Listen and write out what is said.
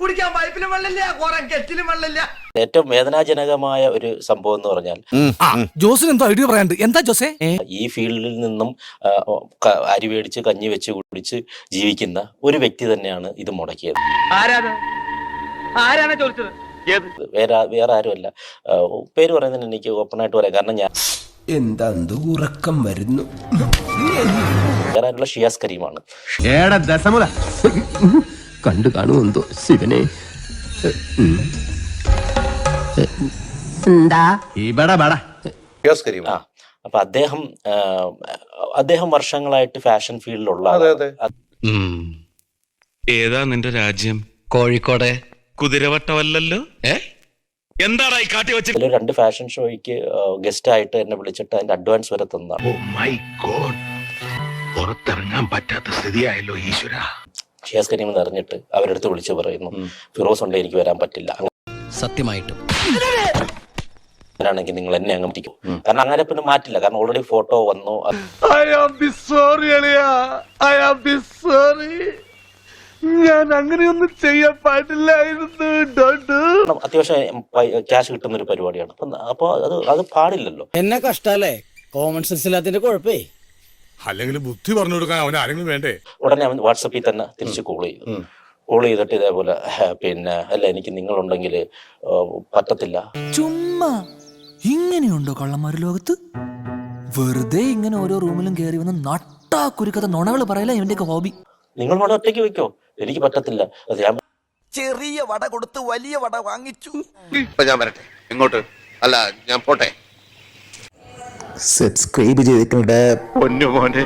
കുടിക്കാൻ പൈപ്പിലും വെള്ളമില്ല, കുറെ കെറ്റിലും വെള്ളമില്ല. ഏറ്റവും വേദനാജനകമായ ഒരു സംഭവം എന്ന് പറഞ്ഞാൽ ജോസിന് എന്തോ ഐഡിയ പറയാണ്ട്. എന്താ ജോസേ? ഈ ഫീൽഡിൽ നിന്നും അരി മേടിച്ച് കഞ്ഞി വെച്ച് കുടിച്ച് ജീവിക്കുന്ന ഒരു വ്യക്തി തന്നെയാണ് ഇത് മുടക്കിയത്. ആരാണ് ചോദിച്ചത്? വേറെ ആരുമല്ല. പേര് പറയുന്നതിന് എനിക്ക് ഓപ്പണായിട്ട് പറയാം. കാരണം ഞാൻ എന്താ ഉറക്കം വരുന്നു. വേറാനുള്ള ഷിയാസ് കരീമാണ്. കണ്ടു കാണുമെന്തോ ശിവനെ. അപ്പൊ അദ്ദേഹം വർഷങ്ങളായിട്ട് ഫാഷൻ ഫീൽഡിലുള്ള ഏതാ നിന്റെ രാജ്യം? കോഴിക്കോട്. കുതിരവട്ടമല്ലല്ലോ. എന്താണ് ഈ കാട്ടി വെച്ച്? 2 ഫാഷൻ ഷോയ്ക്ക് ഗസ്റ്റ് ആയിട്ട് എന്നെ വിളിച്ചിട്ട് അതിന്റെ അഡ്വാൻസ് വരെ തന്നതാണ്. പുറത്തിറങ്ങാൻ പറ്റാത്ത സ്ഥിതിയായല്ലോ ഈശ്വര. ഷിയാസ് കരീം എന്ന് അറിഞ്ഞിട്ട് അവരെടുത്ത് വിളിച്ചു പറയുന്നു, ഫിറോസ് ഉണ്ട്, എനിക്ക് വരാൻ പറ്റില്ല. സത്യമായിട്ടും അങ്ങനെയാണെങ്കിൽ നിങ്ങൾ എന്നെ അങ്ങ് പിടിക്കും. കാരണം അങ്ങനെ പിന്നെ മാറ്റില്ല. കാരണം ഓൾറെഡി ഫോട്ടോ വന്നു. ഞാൻ അങ്ങനെയൊന്നും ചെയ്യാൻ പാടില്ലായിരുന്നു. അത്യാവശ്യം ക്യാഷ് കിട്ടുന്ന ഒരു പരിപാടിയാണ്. അപ്പൊ അത് പാടില്ലല്ലോ. എന്നെ കഷ്ടല്ലേ, കോമൺ സെൻസ് ഇല്ലാത്തതിന്റെ കുഴപ്പേ. അല്ലെങ്കിൽ ബുദ്ധി പറഞ്ഞു കൊടുക്കാൻ അവൻ ആരെങ്കിലും വേണ്ടേ? ഉടനെ അവൻ വാട്സപ്പിൽ തന്നെ തിരിച്ച് കോൾ ചെയ്തു. കോൾ ചെയ്തിട്ട് ഇതേപോലെ അല്ല, എനിക്ക് നിങ്ങളുണ്ടെങ്കിൽ പറ്റത്തില്ല. ചുമ്മാ ഇങ്ങനെയുണ്ടോ കള്ളന്മാര് ലോകത്ത്? വെറുതെ ഇങ്ങനെ ഓരോ റൂമിലും കയറി വന്ന് നട്ടാ കുരുക്കഥ നുണകൾ പറയല ഇവന്റെയൊക്കെ ഹോബി. നിങ്ങൾ വട ഒറ്റയ്ക്ക് വെക്കോ, എനിക്ക് പറ്റത്തില്ല. അത് ഞാൻ ചെറിയ വട കൊടുത്ത് വലിയ വട വാങ്ങിച്ചു. ഞാൻ വരട്ടെ ഇങ്ങോട്ട്. അല്ല, ഞാൻ പോട്ടെ. സബ്സ്ക്രൈബ് ചെയ്തിട്ടുണ്ട് പൊന്നു മോനെ.